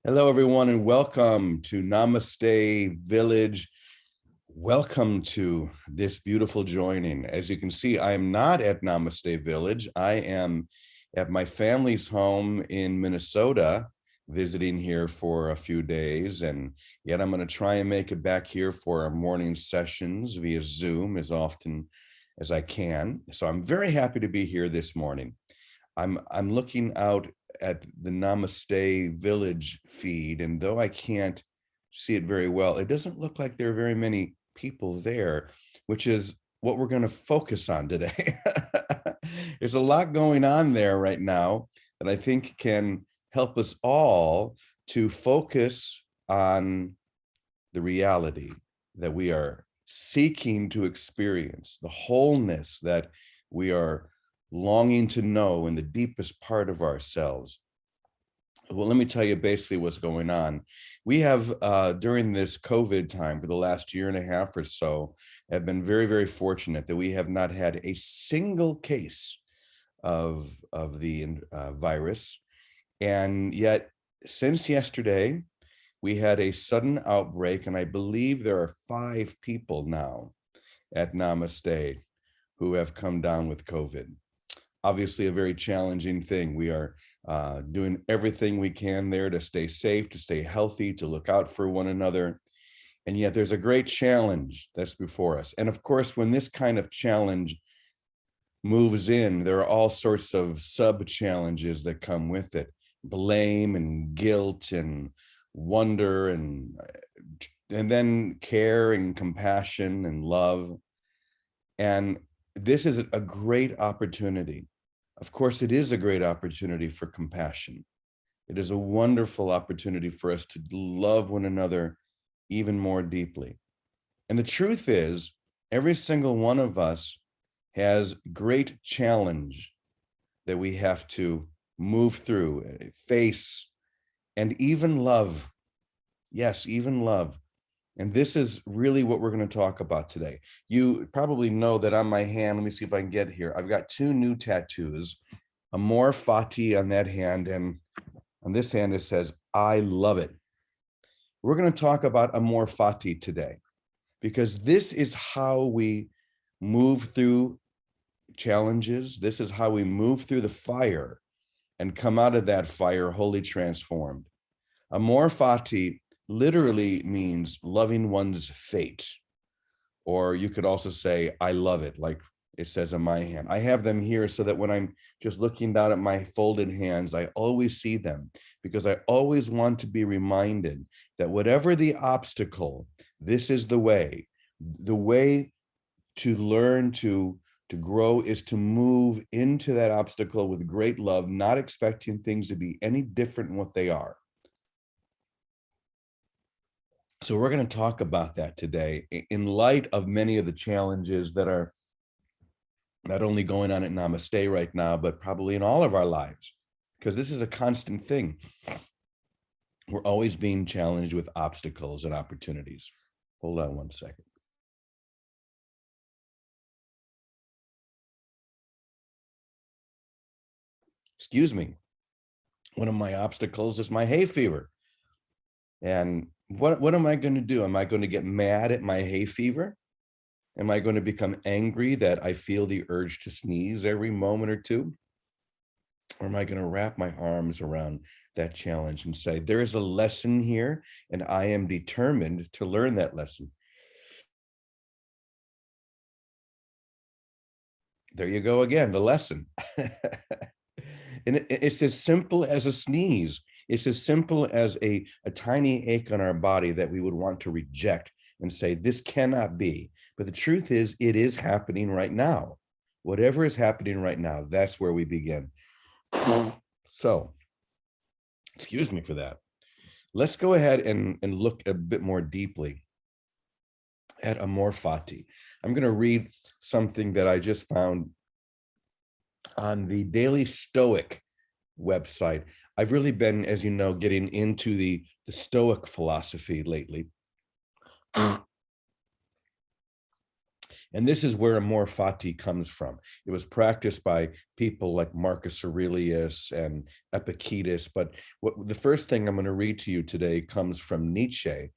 Hello, everyone, and welcome to Namaste Village. Welcome to this beautiful joining. As you can see, I am not at Namaste Village. I am at my family's home in Minnesota, visiting here for a few days. And yet I'm going to try and make it back here for our morning sessions via Zoom as often as I can. So I'm very happy to be here this morning. I'm looking out at the Namaste Village feed, and though I can't see it very well, it doesn't look like there are very many people there, which is what we're going to focus on today. There's a lot going on there right now that I think can help us all to focus on the reality that we are seeking to experience, the wholeness that we are longing to know in the deepest part of ourselves. Well, let me tell you basically what's going on. We have, during this COVID time for the last year and a half or so, have been very, very fortunate that we have not had a single case of the virus. And yet, since yesterday, we had a sudden outbreak, and I believe there are 5 people now at Namaste who have come down with COVID. Obviously a very challenging thing. We are doing everything we can there to stay safe, to stay healthy, to look out for one another. And yet there's a great challenge that's before us. And of course, when this kind of challenge moves in, there are all sorts of sub-challenges that come with it. Blame and guilt and wonder and then care and compassion and love. And this is a great opportunity. Of course, it is a great opportunity for compassion. It is a wonderful opportunity for us to love one another even more deeply. And the truth is, every single one of us has great challenge that we have to move through, face, and even love. Yes, even love. And this is really what we're going to talk about today. You probably know that on my hand, let me see if I can get here. I've got 2 new tattoos, Amor, Fati on that hand, and on this hand it says, I love it. We're going to talk about Amor Fati today, because this is how we move through challenges. This is how we move through the fire and come out of that fire wholly transformed. Amor Fati literally means loving one's fate. Or you could also say, I love it, like it says on my hand. I have them here so that when I'm just looking down at my folded hands, I always see them, because I always want to be reminded that whatever the obstacle, this is the way. The way to learn to grow is to move into that obstacle with great love, not expecting things to be any different than what they are. So we're going to talk about that today in light of many of the challenges that are not only going on at Namaste right now, but probably in all of our lives, because this is a constant thing. We're always being challenged with obstacles and opportunities. Hold on one second. Excuse me. One of my obstacles is my hay fever. And what am I going to do? Am I going to get mad at my hay fever? Am I going to become angry that I feel the urge to sneeze every moment or two? Or am I going to wrap my arms around that challenge and say, there is a lesson here, and I am determined to learn that lesson? There you go again, the lesson. And it's as simple as a sneeze. It's as simple as a tiny ache on our body that we would want to reject and say, this cannot be. But the truth is, it is happening right now. Whatever is happening right now, that's where we begin. So, excuse me for that. Let's go ahead and look a bit more deeply at Amor Fati. I'm going to read something that I just found on the Daily Stoic website. I've really been, as you know, getting into the Stoic philosophy lately. And And this is where Amor Fati comes from. It was practiced by people like Marcus Aurelius and Epictetus. But the first thing I'm going to read to you today comes from Nietzsche,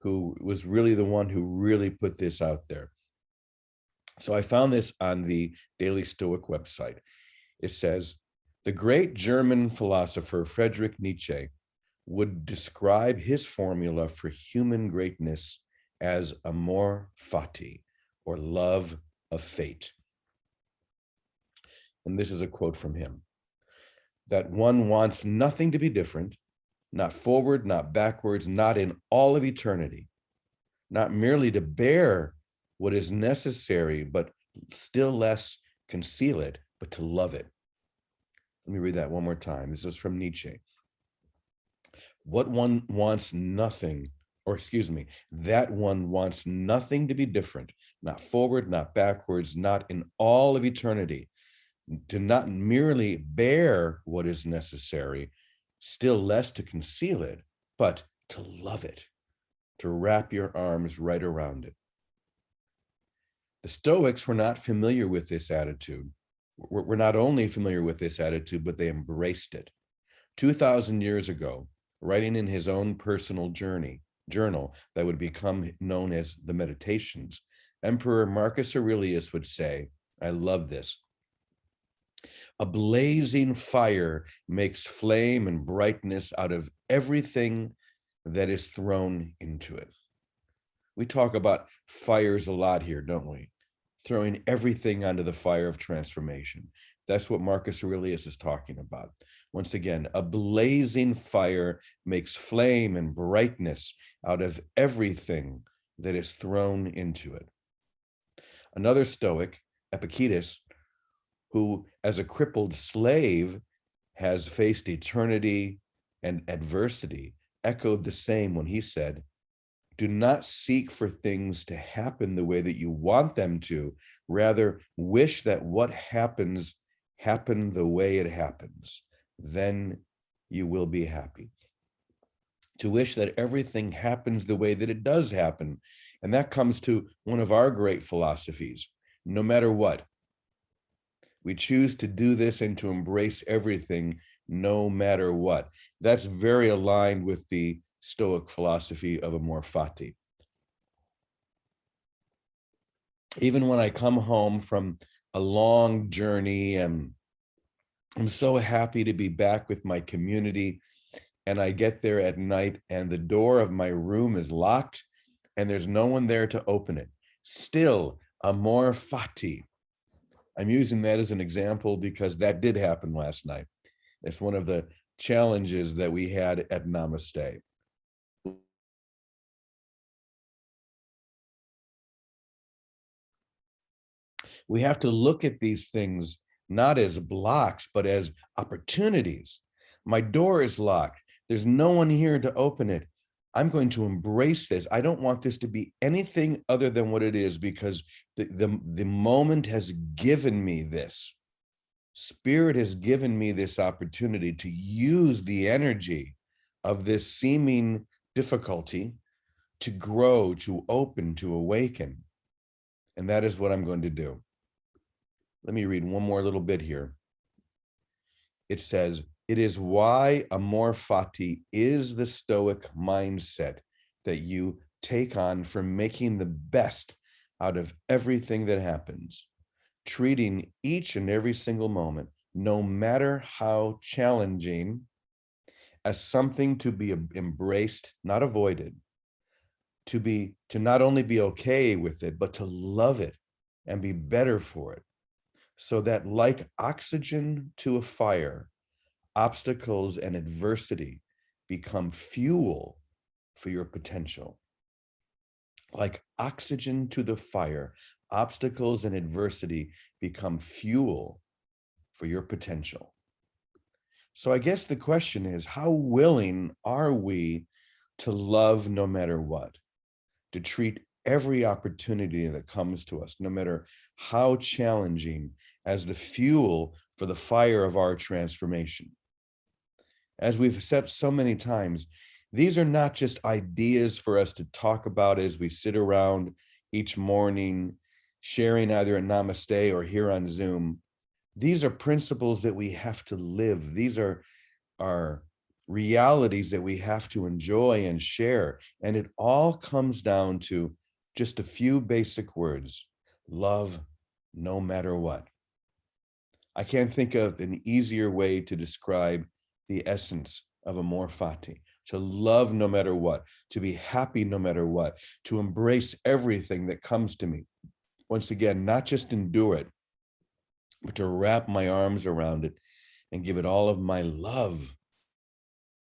who was really the one who really put this out there. So I found this on the Daily Stoic website. It says, the great German philosopher Frederick Nietzsche would describe his formula for human greatness as amor fati, or love of fate. And this is a quote from him, that one wants nothing to be different, not forward, not backwards, not in all of eternity, not merely to bear what is necessary, but still less conceal it, but to love it. Let me read that one more time. This is from Nietzsche. What one wants nothing, or excuse me, that one wants nothing to be different, not forward, not backwards, not in all of eternity, to not merely bear what is necessary, still less to conceal it, but to love it, to wrap your arms right around it. The Stoics were not familiar with this attitude. We're not only familiar with this attitude, but they embraced it. 2,000 years ago, writing in his own personal journal that would become known as the Meditations, Emperor Marcus Aurelius would say, I love this, a blazing fire makes flame and brightness out of everything that is thrown into it. We talk about fires a lot here, don't we? Throwing everything onto the fire of transformation. That's what Marcus Aurelius is talking about. Once again, a blazing fire makes flame and brightness out of everything that is thrown into it. Another Stoic, Epictetus, who as a crippled slave has faced eternity and adversity, echoed the same when he said, do not seek for things to happen the way that you want them to, rather wish that what happens happen the way it happens. Then you will be happy. To wish that everything happens the way that it does happen. And that comes to one of our great philosophies. No matter what, we choose to do this and to embrace everything no matter what. That's very aligned with the Stoic philosophy of Amor Fati. Even when I come home from a long journey, and I'm so happy to be back with my community, and I get there at night and the door of my room is locked and there's no one there to open it. Still, Amor Fati. I'm using that as an example because that did happen last night. It's one of the challenges that we had at Namaste. We have to look at these things not as blocks, but as opportunities. My door is locked. There's no one here to open it. I'm going to embrace this. I don't want this to be anything other than what it is, because the moment has given me this. Spirit has given me this opportunity to use the energy of this seeming difficulty to grow, to open, to awaken. And that is what I'm going to do. Let me read one more little bit here. It says, it is why Amor Fati is the Stoic mindset that you take on for making the best out of everything that happens, treating each and every single moment, no matter how challenging, as something to be embraced, not avoided, to not only be okay with it, but to love it and be better for it. So that like oxygen to a fire, obstacles and adversity become fuel for your potential. Like oxygen to the fire, obstacles and adversity become fuel for your potential. So I guess the question is, how willing are we to love no matter what, to treat every opportunity that comes to us, no matter how challenging, as the fuel for the fire of our transformation? As we've said so many times, these are not just ideas for us to talk about as we sit around each morning, sharing either at Namaste or here on Zoom, these are principles that we have to live. These are realities that we have to enjoy and share. And it all comes down to just a few basic words: love no matter what. I can't think of an easier way to describe the essence of Amor Fati: to love no matter what, to be happy no matter what, to embrace everything that comes to me. Once again, not just endure it, but to wrap my arms around it and give it all of my love.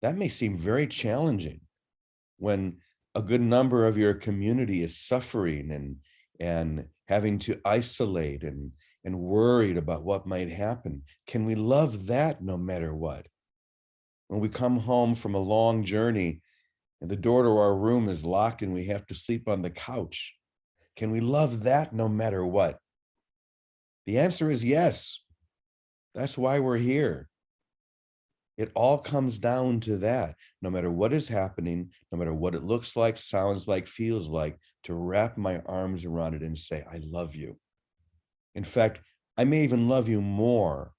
That may seem very challenging when a good number of your community is suffering and having to isolate and worried about what might happen. Can we love that no matter what? When we come home from a long journey and the door to our room is locked and we have to sleep on the couch, can we love that no matter what? The answer is yes. That's why we're here. It all comes down to that. No matter what is happening, no matter what it looks like, sounds like, feels like, to wrap my arms around it and say, I love you. In fact, I may even love you more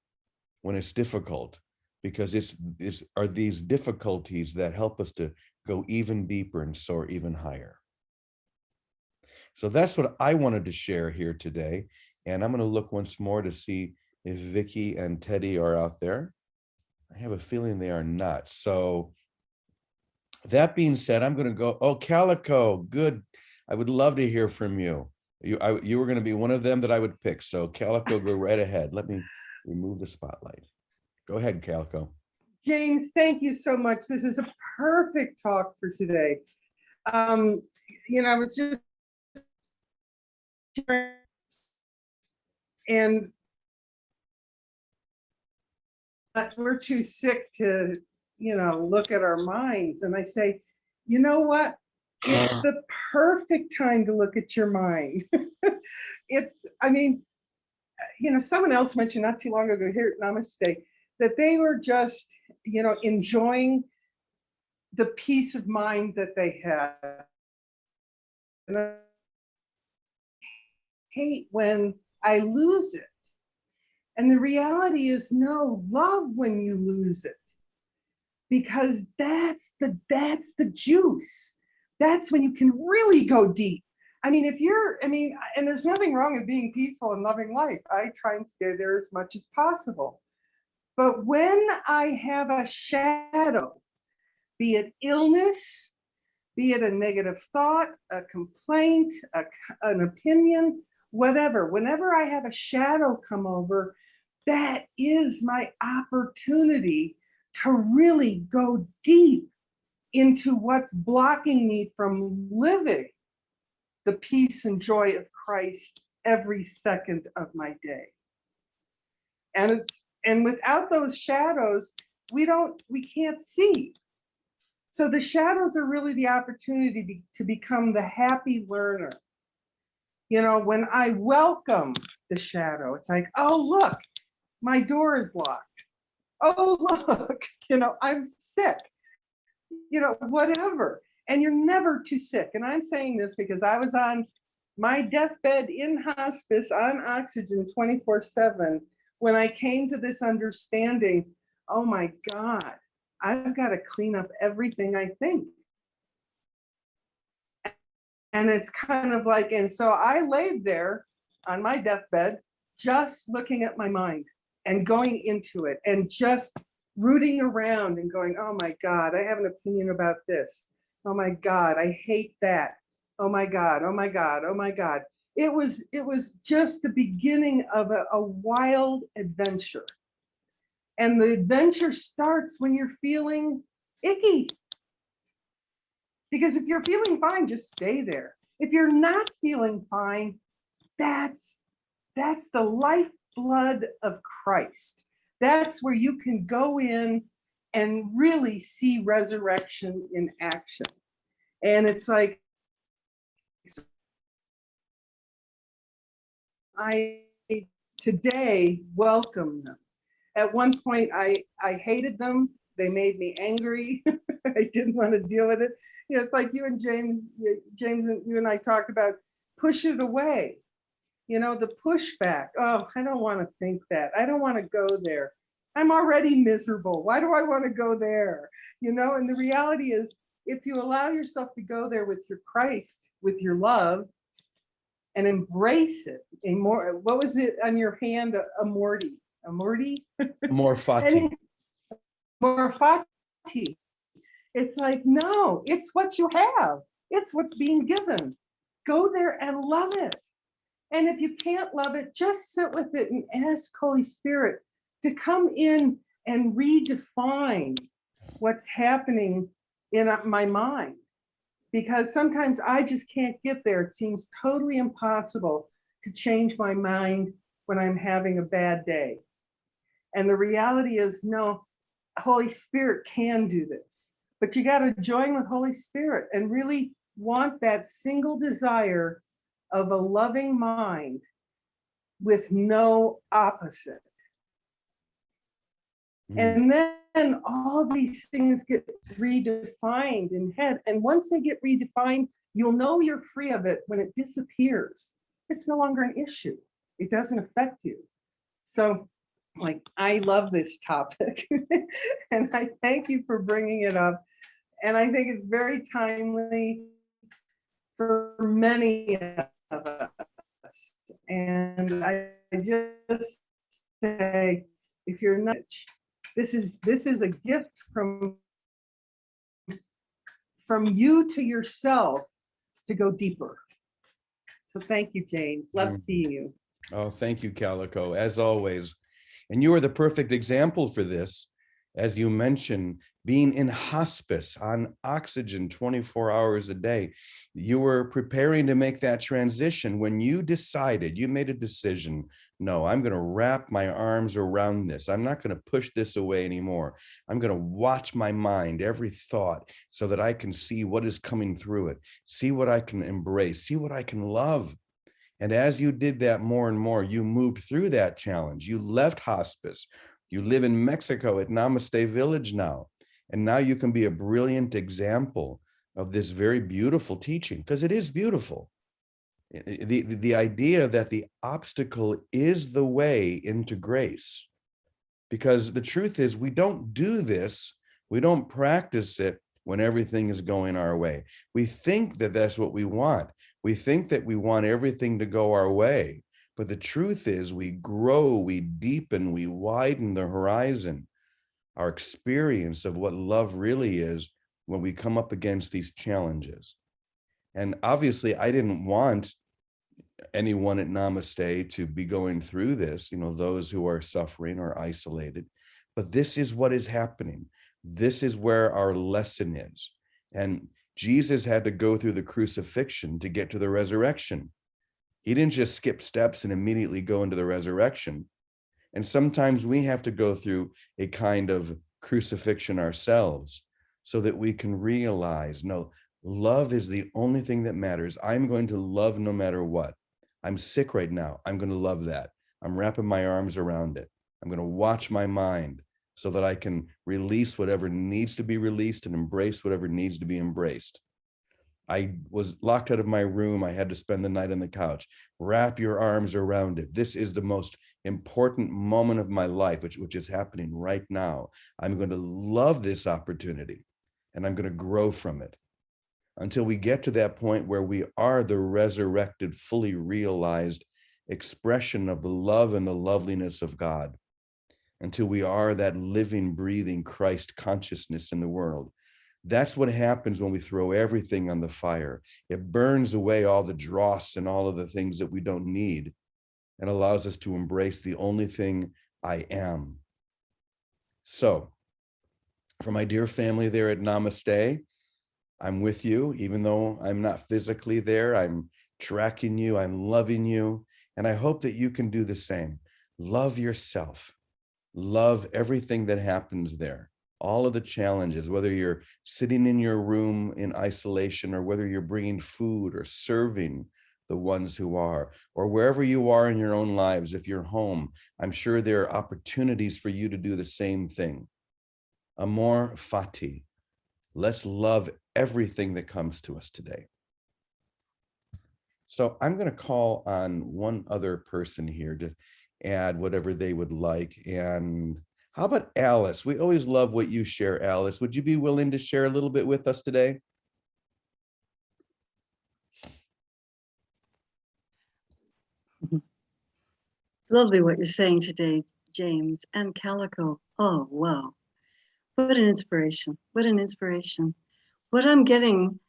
when it's difficult, because it's are these difficulties that help us to go even deeper and soar even higher. So that's what I wanted to share here today. And I'm going to look once more to see if Vicky and Teddy are out there. I have a feeling they are not. So that being said, I'm going to go. Oh, Calico, good. I would love to hear from you. You were going to be one of them that I would pick. So Calico, go right ahead. Let me remove the spotlight. Go ahead, Calico. James, thank you so much. This is a perfect talk for today. I was just and we're too sick to, look at our minds. And I say, you know what? It's the perfect time to look at your mind. Someone else mentioned not too long ago here at Namaste that they were just, enjoying the peace of mind that they had. And I hate when I lose it. And the reality is, no, love when you lose it, because that's the juice. That's when you can really go deep. And there's nothing wrong with being peaceful and loving life. I try and stay there as much as possible. But when I have a shadow, be it illness, be it a negative thought, a complaint, an opinion, whatever, whenever I have a shadow come over, that is my opportunity to really go deep into what's blocking me from living the peace and joy of Christ every second of my day. And without those shadows, we can't see. So the shadows are really the opportunity to become the happy learner. When I welcome the shadow, it's like, oh, look, my door is locked. Oh, look, I'm sick, whatever. And you're never too sick. And I'm saying this because I was on my deathbed in hospice on oxygen 24/7 when I came to this understanding, oh my God, I've got to clean up everything I think. And it's kind of like, and so I laid there on my deathbed, just looking at my mind and going into it and just rooting around and going, oh my God, I have an opinion about this. Oh my God, I hate that. Oh my God, oh my God, oh my God. It was just the beginning of a wild adventure. And the adventure starts when you're feeling icky. Because if you're feeling fine, just stay there. If you're not feeling fine, that's the lifeblood of Christ. That's where you can go in and really see resurrection in action. And it's like, I today welcome them. At one point, I hated them. They made me angry. I didn't want to deal with it. It's like you and James and you and I talked about, push it away. the pushback. Oh, I don't want to think that. I don't want to go there. I'm already miserable. Why do I want to go there? And the reality is, if you allow yourself to go there with your Christ, with your love, and embrace it. More, what was it on your hand? Amorti. More Fati. More Fati. It's like, no, it's what you have. It's what's being given. Go there and love it. And if you can't love it, just sit with it and ask Holy Spirit to come in and redefine what's happening in my mind. Because sometimes I just can't get there. It seems totally impossible to change my mind when I'm having a bad day. And the reality is, no, Holy Spirit can do this. But you got to join with Holy Spirit and really want that single desire of a loving mind with no opposite. And then all these things get redefined in head. And once they get redefined, you'll know you're free of it when it disappears. It's no longer an issue. It doesn't affect you. So, I love this topic. And I thank you for bringing it up. And I think it's very timely for many of us. And I just say, if you're not, this is a gift from you to yourself to go deeper. So thank you, James. Love seeing you. Oh, thank you, Calico, as always. And you are the perfect example for this. As you mentioned, being in hospice on oxygen 24 hours a day, you were preparing to make that transition when you made a decision, no, I'm going to wrap my arms around this. I'm not going to push this away anymore. I'm going to watch my mind, every thought, so that I can see what is coming through it, see what I can embrace, see what I can love. And as you did that more and more, you moved through that challenge. You left hospice. You live in Mexico at Namaste Village now. And now you can be a brilliant example of this very beautiful teaching, because it is beautiful. The idea that the obstacle is the way into grace. Because the truth is, we don't do this, we don't practice it when everything is going our way. We think that that's what we want. We think that we want everything to go our way. But the truth is, we grow, we deepen, we widen the horizon, our experience of what love really is when we come up against these challenges. And obviously, I didn't want anyone at Namaste to be going through this, those who are suffering or isolated. But this is what is happening. This is where our lesson is. And Jesus had to go through the crucifixion to get to the resurrection. He didn't just skip steps and immediately go into the resurrection. And sometimes we have to go through a kind of crucifixion ourselves so that we can realize, no, love is the only thing that matters. I'm going to love no matter what. I'm sick right now. I'm going to love that. I'm wrapping my arms around it. I'm going to watch my mind so that I can release whatever needs to be released and embrace whatever needs to be embraced. I was locked out of my room. I had to spend the night on the couch. Wrap your arms around it. This is the most important moment of my life, which is happening right now. I'm going to love this opportunity and I'm going to grow from it until we get to that point where we are the resurrected, fully realized expression of the love and the loveliness of God, until we are that living, breathing Christ consciousness in the world. That's what happens when we throw everything on the fire. It burns away all the dross and all of the things that we don't need and allows us to embrace the only thing I am. So, for my dear family there at Namaste, I'm with you, even though I'm not physically there. I'm tracking you, I'm loving you, and I hope that you can do the same. Love yourself. Love everything that happens there. All of the challenges, whether you're sitting in your room in isolation or whether you're bringing food or serving the ones who are, or wherever you are in your own lives. If you're home, I'm sure there are opportunities for you to do the same thing. Amor, Fati. Let's love everything that comes to us today. So I'm going to call on one other person here to add whatever they would like. And how about Alice? We always love what you share, Alice. Would you be willing to share a little bit with us today? Lovely what you're saying today, James and Calico. Oh, wow. What an inspiration. What an inspiration. What I'm getting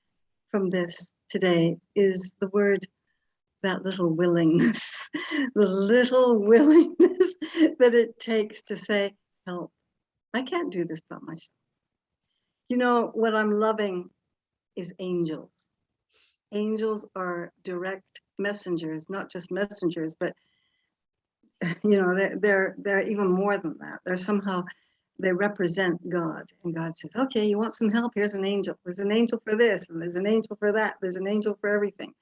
from this today is the word, that little willingness, the little willingness that it takes to say, help. I can't do this by myself. You know, what I'm loving is angels. Angels are direct messengers, not just messengers, but you know, they're even more than that. They're somehow, they represent God, and God says, okay, you want some help? Here's an angel. There's an angel for this, and there's an angel for that. There's an angel for everything.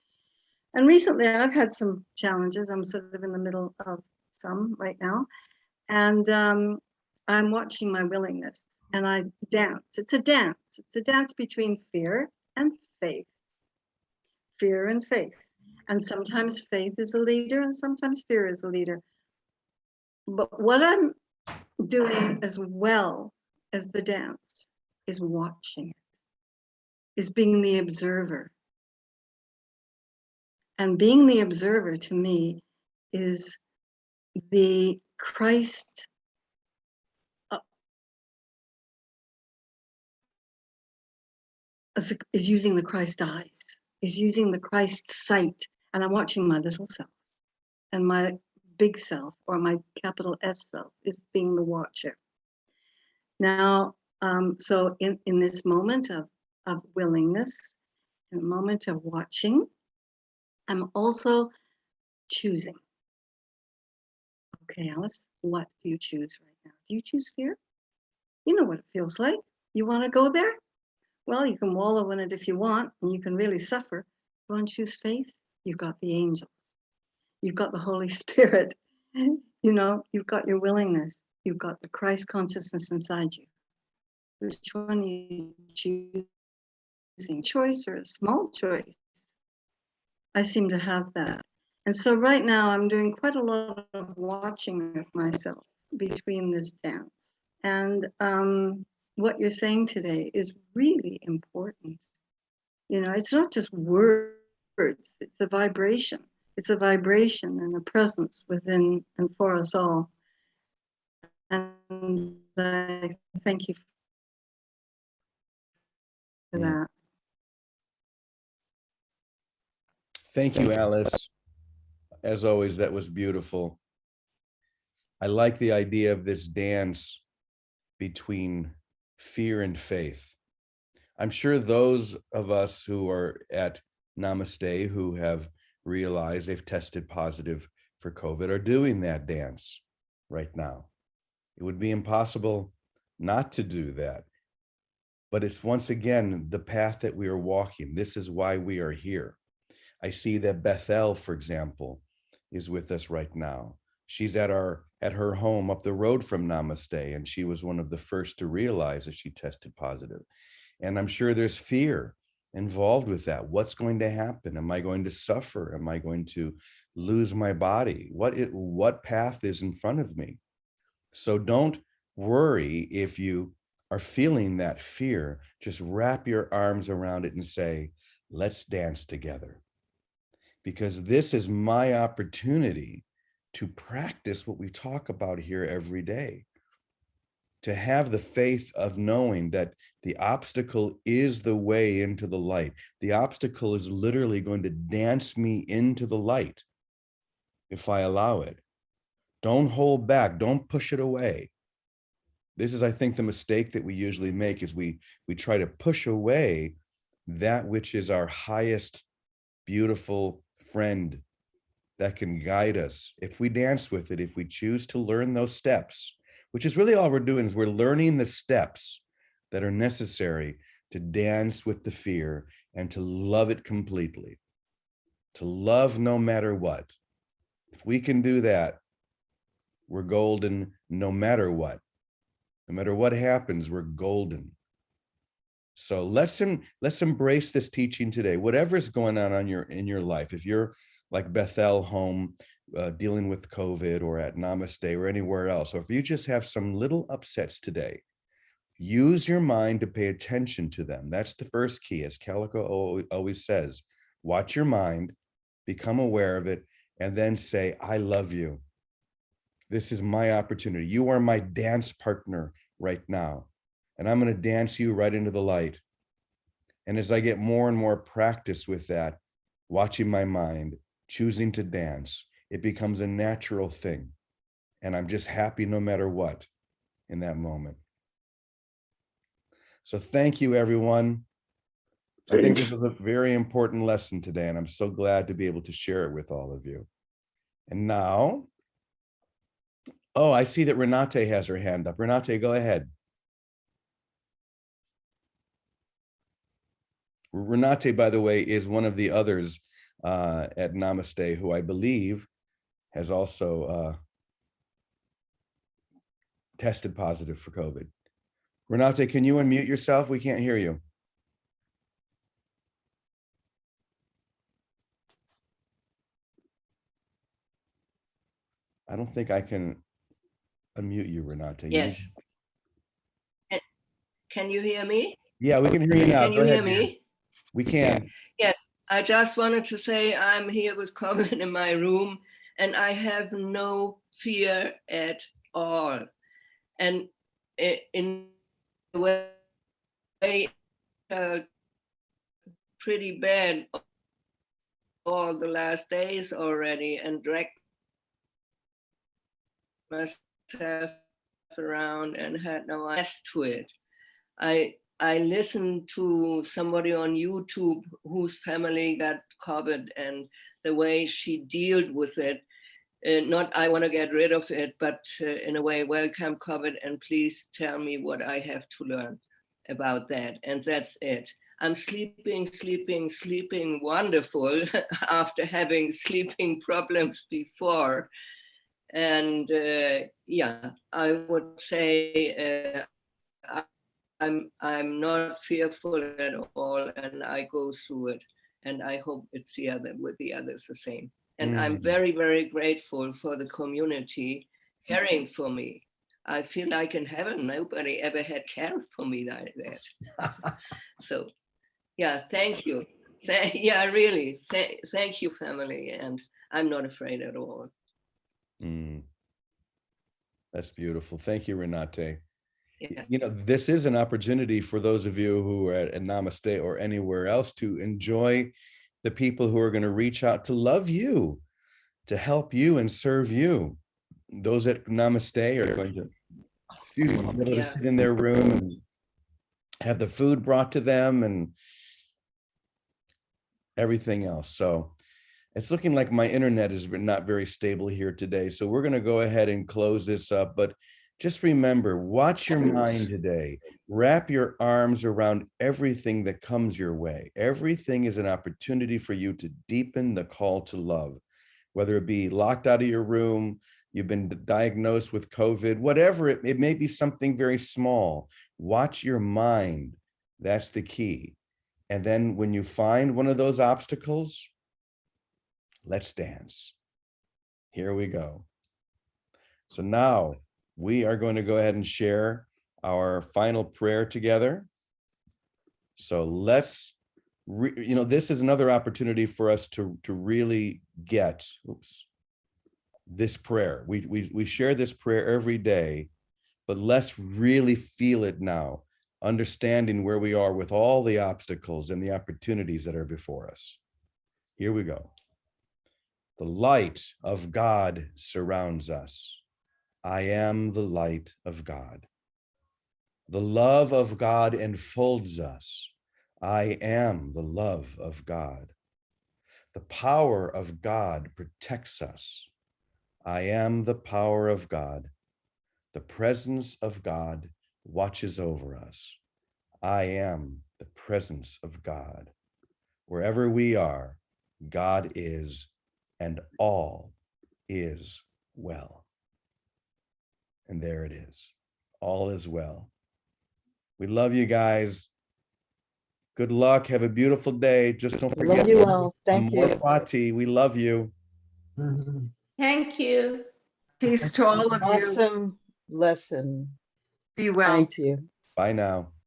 And recently I've had some challenges. I'm sort of in the middle of some right now. And I'm watching my willingness, and I dance. It's a dance. It's a dance between fear and faith. Fear and faith. And sometimes faith is a leader, and sometimes fear is a leader. But what I'm doing as well as the dance is watching it, is being the observer. And being the observer to me is the Christ is using the Christ eyes, is using the Christ sight. And I'm watching my little self, and my big self, or my capital S self, is being the watcher. Now, so in this moment of willingness, in a moment of watching, I'm also choosing. Okay, Alice, what do you choose right now? Do you choose fear? You know what it feels like. You want to go there? Well, you can wallow in it if you want, and you can really suffer. You want to choose faith? You've got the angels. You've got the Holy Spirit. You know, you've got your willingness. You've got the Christ consciousness inside you. Which one are you choosing? Choice or a small choice? I seem to have that. And so right now I'm doing quite a lot of watching of myself between this dance. And what you're saying today is really important. You know, it's not just words, it's a vibration. It's a vibration and a presence within and for us all. And I thank you for that. Thank you, Alice. As always, that was beautiful. I like the idea of this dance between fear and faith. I'm sure those of us who are at Namaste who have realized they've tested positive for COVID are doing that dance right now. It would be impossible not to do that. But it's once again the path that we are walking. This is why we are here. I see that Bethel, for example, is with us right now. She's at her home up the road from Namaste, and she was one of the first to realize that she tested positive. And I'm sure there's fear involved with that. What's going to happen? Am I going to suffer? Am I going to lose my body? What path is in front of me? So don't worry if you are feeling that fear. Just wrap your arms around it and say, let's dance together. Because this is my opportunity to practice what we talk about here every day. To have the faith of knowing that the obstacle is the way into the light. The obstacle is literally going to dance me into the light if I allow it. Don't hold back. Don't push it away. This is, I think, the mistake that we usually make is we try to push away that which is our highest, beautiful friend that can guide us. If we dance with it, if we choose to learn those steps, which is really all we're doing, is we're learning the steps that are necessary to dance with the fear and to love it completely, to love no matter what. If we can do that, we're golden no matter what. No matter what happens, we're golden. So let's embrace this teaching today. Whatever's going on in your life, if you're like Bethel home dealing with COVID, or at Namaste or anywhere else, or if you just have some little upsets today, use your mind to pay attention to them. That's the first key, as Calico always says. Watch your mind, become aware of it, and then say, I love you. This is my opportunity. You are my dance partner right now, and I'm going to dance you right into the light. And as I get more and more practice with that, watching my mind, choosing to dance, it becomes a natural thing. And I'm just happy no matter what in that moment. So thank you, everyone. I think this was a very important lesson today, and I'm so glad to be able to share it with all of you. And now, oh, I see that Renate has her hand up. Renate, go ahead. Renate, by the way, is one of the others at Namaste who I believe has also tested positive for COVID. Renate, can you unmute yourself? We can't hear you. I don't think I can unmute you, Renate. Yes. Can you hear me? Yeah, we can hear you now. Can you hear me? Dear. We can. Yes, I just wanted to say I'm here with COVID in my room, and I have no fear at all. And in a way, pretty bad all the last days already, and dragged myself around and had no access to it. I listened to somebody on YouTube whose family got COVID, and the way she dealt with it. Not I want to get rid of it, but in a way, welcome COVID, and please tell me what I have to learn about that. And that's it. I'm sleeping wonderful after having sleeping problems before. And yeah, I would say I'm not fearful at all, and I go through it, and I hope it's with the others the same. And I'm very, very grateful for the community caring for me. I feel like in heaven, nobody ever had cared for me like that. So, yeah, thank you. Yeah, really, thank you, family, and I'm not afraid at all. That's beautiful. Thank you, Renate. Yeah. You know, this is an opportunity for those of you who are at Namaste or anywhere else to enjoy the people who are going to reach out to love you, to help you and serve you. Those at Namaste are going to, be able to sit in their room and have the food brought to them and everything else. So it's looking like my internet is not very stable here today. So we're going to go ahead and close this up. But just remember, watch your mind today. Wrap your arms around everything that comes your way. Everything is an opportunity for you to deepen the call to love, whether it be locked out of your room, you've been diagnosed with COVID, whatever it may be, something very small. Watch your mind. That's the key. And then when you find one of those obstacles, let's dance. Here we go. So now we are going to go ahead and share our final prayer together. So let's, this is another opportunity for us to really get, this prayer. We share this prayer every day, but let's really feel it now, understanding where we are with all the obstacles and the opportunities that are before us. Here we go. The light of God surrounds us. I am the light of God. The love of God enfolds us. I am the love of God. The power of God protects us. I am the power of God. The presence of God watches over us. I am the presence of God. Wherever we are, God is, and all is well. And there it is. All is well. We love you guys. Good luck. Have a beautiful day. Just don't Love forget. you all. Thank Amor you. Fati. We love you. Thank you. Peace to all of you. Awesome lesson. Be well. Thank you. Bye now.